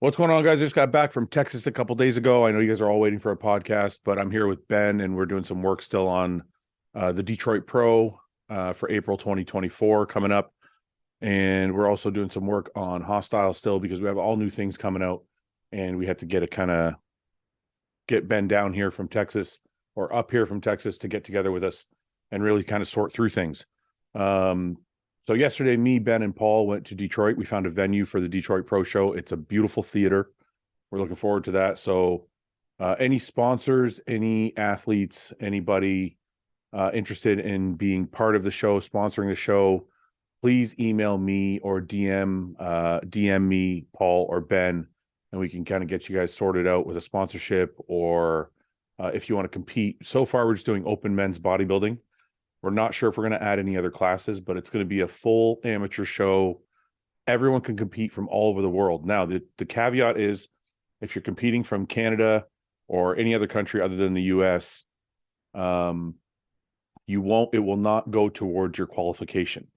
What's going on, guys? I just got back from Texas a couple days ago. I know you guys are all waiting for a podcast, but I'm here with Ben, and we're doing some work still on the Detroit Pro for April 2024 coming up. And we're also doing some work on Hostile still because we have all new things coming out, and we had to get Ben down here from Texas or up here from Texas to get together with us and really kind of sort through things. So yesterday, me, Ben, and Paul went to Detroit. We found a venue for the Detroit Pro Show. It's a beautiful theater. We're looking forward to that. So any sponsors, any athletes, anybody interested in being part of the show, sponsoring the show, please email me or DM me, Paul or Ben, and we can kind of get you guys sorted out with a sponsorship or if you want to compete. So far, we're just doing open men's bodybuilding. We're not sure if we're going to add any other classes, but it's going to be a full amateur show. Everyone can compete from all over the world. Now, the caveat is if you're competing from Canada or any other country other than the US, it will not go towards your qualification.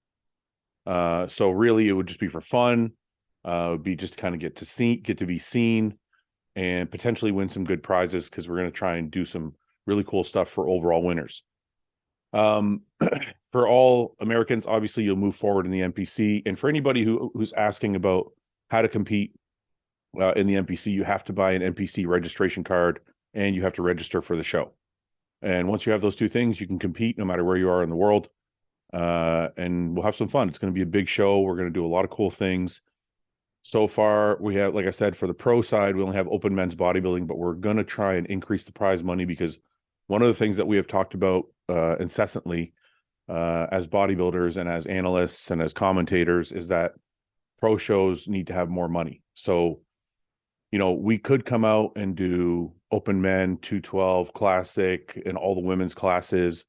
So really it would just be for fun. It would be just to kind of get to be seen and potentially win some good prizes because we're going to try and do some really cool stuff for overall winners. For all Americans, obviously you'll move forward in the NPC. And for anybody who's asking about how to compete in the NPC, you have to buy an NPC registration card and you have to register for the show. And once you have those two things, you can compete no matter where you are in the world. And we'll have some fun. It's going to be a big show. We're going to do a lot of cool things. So far, we have, like I said, for the pro side, we only have open men's bodybuilding, but we're going to try and increase the prize money because one of the things that we have talked about incessantly as bodybuilders and as analysts and as commentators is that pro shows need to have more money. So, we could come out and do open men, 212 classic and all the women's classes,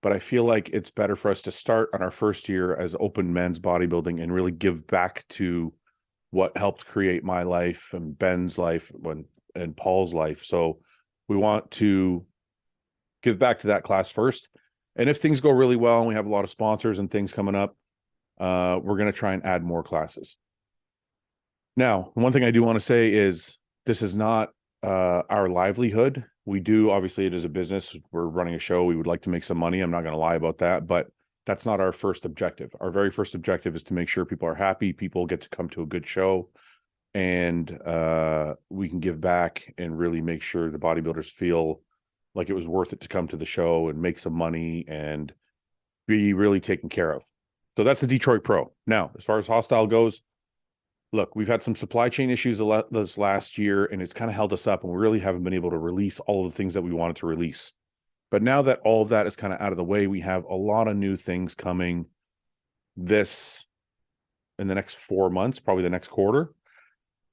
but I feel like it's better for us to start on our first year as open men's bodybuilding and really give back to what helped create my life and Ben's life and Paul's life. So we want to give back to that class first. And if things go really well and we have a lot of sponsors and things coming up, we're going to try and add more classes. Now, one thing I do want to say is this is not our livelihood. We do, obviously, it is a business. We're running a show. We would like to make some money. I'm not going to lie about that, but that's not our first objective. Our very first objective is to make sure people are happy, people get to come to a good show, and we can give back and really make sure the bodybuilders feel like it was worth it to come to the show and make some money and be really taken care of. So that's the Detroit Pro. Now, as far as Hostile goes, look, we've had some supply chain issues this last year, and it's kind of held us up, and we really haven't been able to release all of the things that we wanted to release. But now that all of that is kind of out of the way, we have a lot of new things coming in the next 4 months, probably the next quarter.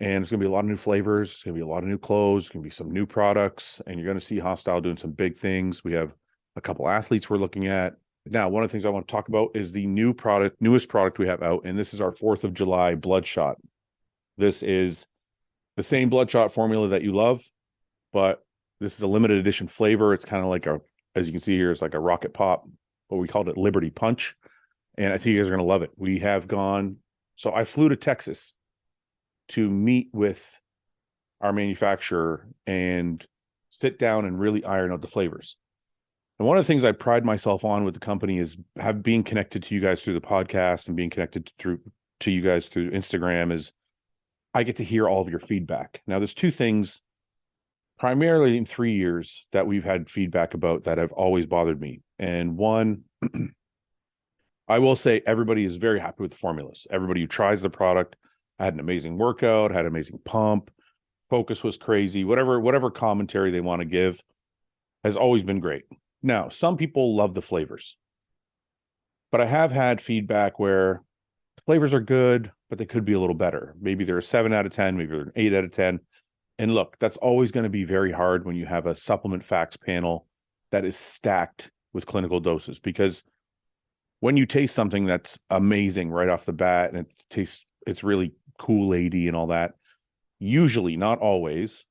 And it's going to be a lot of new flavors. It's going to be a lot of new clothes. It's going to be some new products. And you're going to see Hostile doing some big things. We have a couple athletes we're looking at. Now, one of the things I want to talk about is the newest product we have out. And this is our 4th of July BLOODSHOT. This is the same BLOODSHOT formula that you love, but this is a limited edition flavor. It's kind of like as you can see here, it's like a rocket pop, but we called it Liberty Punch. And I think you guys are going to love it. So I flew to Texas to meet with our manufacturer and sit down and really iron out the flavors. And one of the things I pride myself on with the company is being connected to you guys through the podcast and being connected to you guys through Instagram is I get to hear all of your feedback. Now, there's two things primarily in 3 years that we've had feedback about that have always bothered me. And one, I will say everybody is very happy with the formulas. Everybody who tries the product had an amazing workout, had an amazing pump, focus was crazy, whatever commentary they want to give has always been great. Now, some people love the flavors, but I have had feedback where the flavors are good, but they could be a little better. Maybe they're a 7 out of 10, maybe they're an 8 out of 10. And look, that's always going to be very hard when you have a supplement facts panel that is stacked with clinical doses, because when you taste something that's amazing right off the bat and it's really Kool-Aid-y and all that, usually, not always,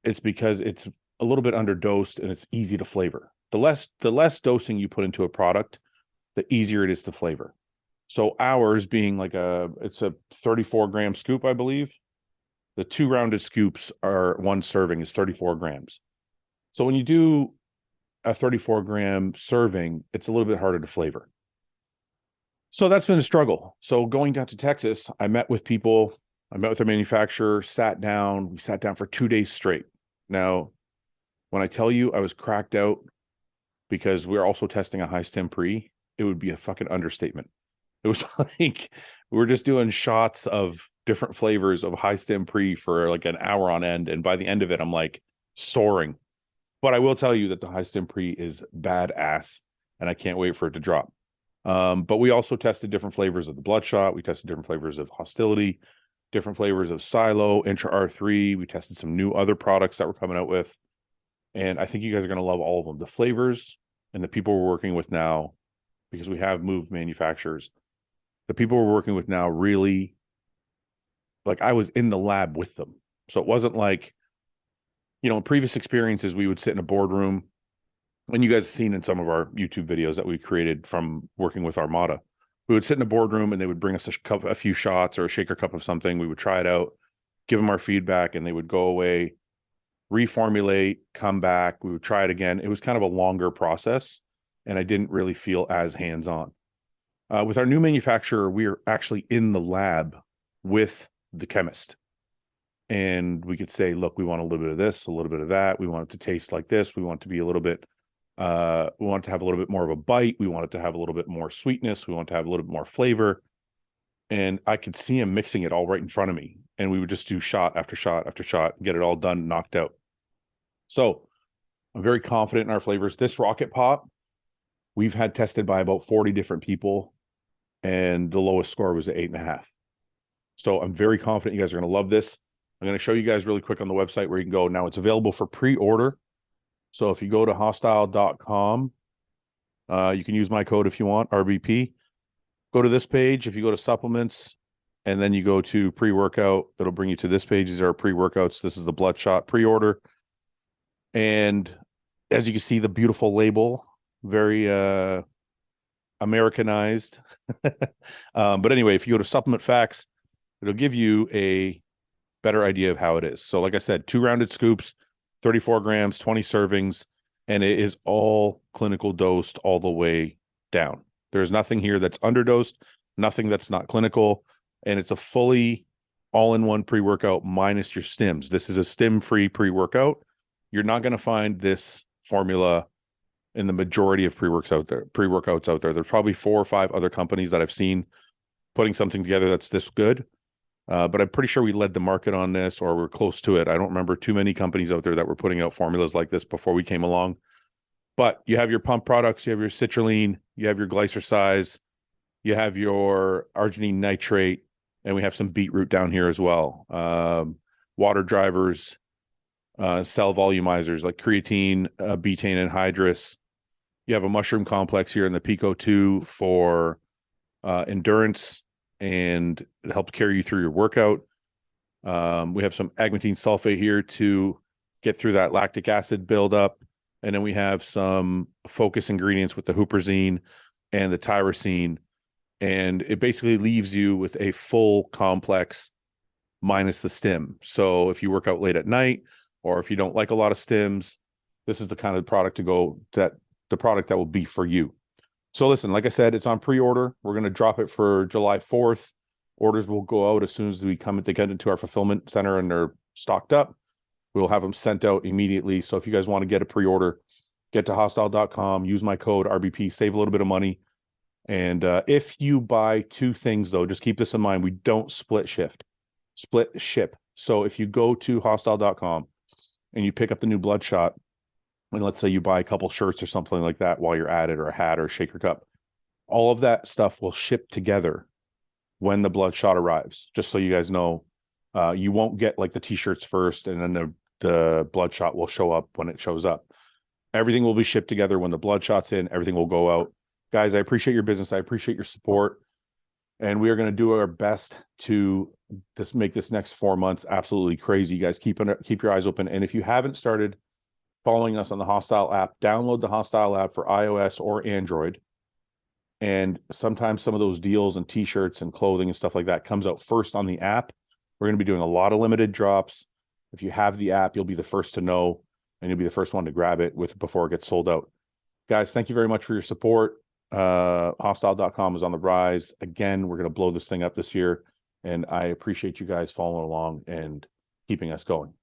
it's because it's a little bit underdosed and it's easy to flavor. The less dosing you put into a product, the easier it is to flavor. So ours being it's a 34-gram scoop, I believe. The 2 rounded scoops are 1 serving is 34 grams. So when you do a 34-gram serving, it's a little bit harder to flavor. So that's been a struggle. So going down to Texas, I met with people, I met with a manufacturer, sat down. We sat down for 2 days straight. Now, when I tell you I was cracked out because we're also testing a high stim pre, it would be a fucking understatement. It was like we're just doing shots of different flavors of high stim pre for like an hour on end. And by the end of it, I'm like soaring. But I will tell you that the high stim pre is badass, and I can't wait for it to drop. But we also tested different flavors of the BLOODSHOT. We tested different flavors of HOSSTILE, different flavors of Silo, Intra R3. We tested some new other products that we're coming out with. And I think you guys are going to love all of them. The flavors and the people we're working with now, because we have moved manufacturers, the people we're working with now really, like, I was in the lab with them. So it wasn't like, you know, in previous experiences, we would sit in a boardroom, and you guys have seen in some of our YouTube videos that we created from working with Armada. We would sit in a boardroom and they would bring us a few shots or a shaker cup of something. We would try it out, give them our feedback, and they would go away, reformulate, come back. We would try it again. It was kind of a longer process, and I didn't really feel as hands-on. With our new manufacturer, we are actually in the lab with the chemist. And we could say, look, we want a little bit of this, a little bit of that. We want it to taste like this. We want it to be a little bit, we want it to have a little bit more of a bite. We want it to have a little bit more sweetness. We want it to have a little bit more flavor. And I could see him mixing it all right in front of me. And we would just do shot after shot after shot, get it all done, knocked out. So I'm very confident in our flavors. This Rocket Pop, we've had tested by about 40 different people, and the lowest score was an 8.5. So I'm very confident you guys are going to love this. I'm going to show you guys really quick on the website where you can go. Now it's available for pre-order. So if you go to HOSSTILE.com, you can use my code if you want, RBP. Go to this page. If you go to supplements and then you go to pre-workout, it'll bring you to this page. These are our pre-workouts. This is the BLOODSHOT pre-order. And as you can see, the beautiful label, very Americanized. But anyway, if you go to supplement facts, it'll give you a better idea of how it is. So like I said, 2 rounded scoops, 34 grams, 20 servings, and it is all clinical dosed all the way down. There's nothing here that's underdosed, nothing that's not clinical, and it's a fully all-in-one pre-workout minus your stims. This is a stim-free pre-workout. You're not going to find this formula in the majority of pre-workouts out there. There's probably 4 or 5 other companies that I've seen putting something together that's this good. But I'm pretty sure we led the market on this, or we're close to it. I don't remember too many companies out there that were putting out formulas like this before we came along. But you have your pump products, you have your citrulline, you have your glycersize, you have your arginine nitrate, and we have some beetroot down here as well. Water drivers, cell volumizers like creatine, betaine, anhydrous. You have a mushroom complex here in the Pico 2 for endurance, and it helps carry you through your workout. We have some agmatine sulfate here to get through that lactic acid buildup. And then we have some focus ingredients with the huperzine and the tyrosine. And it basically leaves you with a full complex minus the stim. So if you work out late at night, or if you don't like a lot of stims, this is the kind of product the product that will be for you. So listen, like I said, it's on pre-order. We're going to drop it for July 4th. Orders will go out as soon as we come to get into our fulfillment center and they're stocked up. We'll have them sent out immediately. So if you guys want to get a pre-order, get to HOSSTILE.com, use my code RBP, save a little bit of money. And if you buy 2 things, though, just keep this in mind. We don't split ship. So if you go to HOSSTILE.com and you pick up the new BLOODSHOT, and let's say you buy a couple shirts or something like that while you're at it, or a hat or a shaker cup, all of that stuff will ship together when the BLOODSHOT arrives. Just so you guys know, you won't get like the t-shirts first and then the BLOODSHOT will show up when it shows up. Everything will be shipped together when the BLOODSHOT's in. Everything will go out. Guys, I appreciate your business. I appreciate your support. And we are going to do our best to make this next 4 months absolutely crazy. You guys keep your eyes open. And if you haven't started following us on the HOSSTILE app, download the HOSSTILE app for iOS or Android. And sometimes some of those deals and t-shirts and clothing and stuff like that comes out first on the app. We're going to be doing a lot of limited drops. If you have the app, you'll be the first to know, and you'll be the first one to grab it before it gets sold out. Guys, thank you very much for your support. Hostile.com is on the rise. Again, we're going to blow this thing up this year, and I appreciate you guys following along and keeping us going.